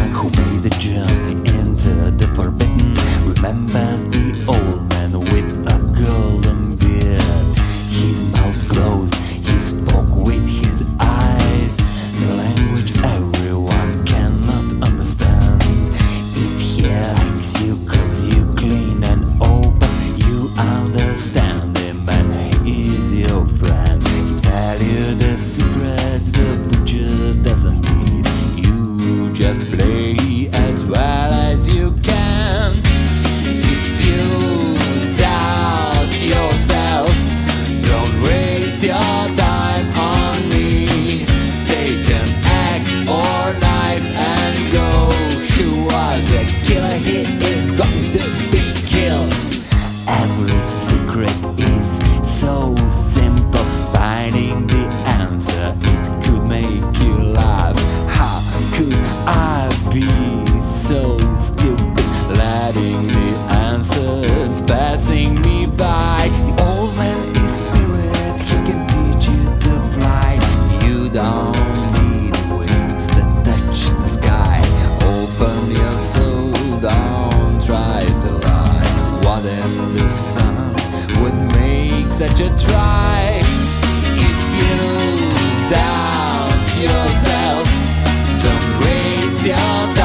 one who made the journey into the forbidden remembers the old man with a golden beard. His mouth closed, he spoke with his eyes, the language everyone cannot understand. If he likes you cause you clean and open, you understand him and he is your friend. He tell you the secrets the butcher doesn't need. You just play as well as you can. If you doubt yourself, don't waste your time on me. Take an axe or knife and go. He was a killer, he is going to be killed. Every secret is so simple. Finding the answer, it could make you laugh. How could I be so stupid, letting the answers passing me by? The old man is spirit, he can teach you to fly. You don't need wings that touch the sky. Open your soul, don't try to lie. What if the sun would make such a try? If you doubt yourself, don't waste your time.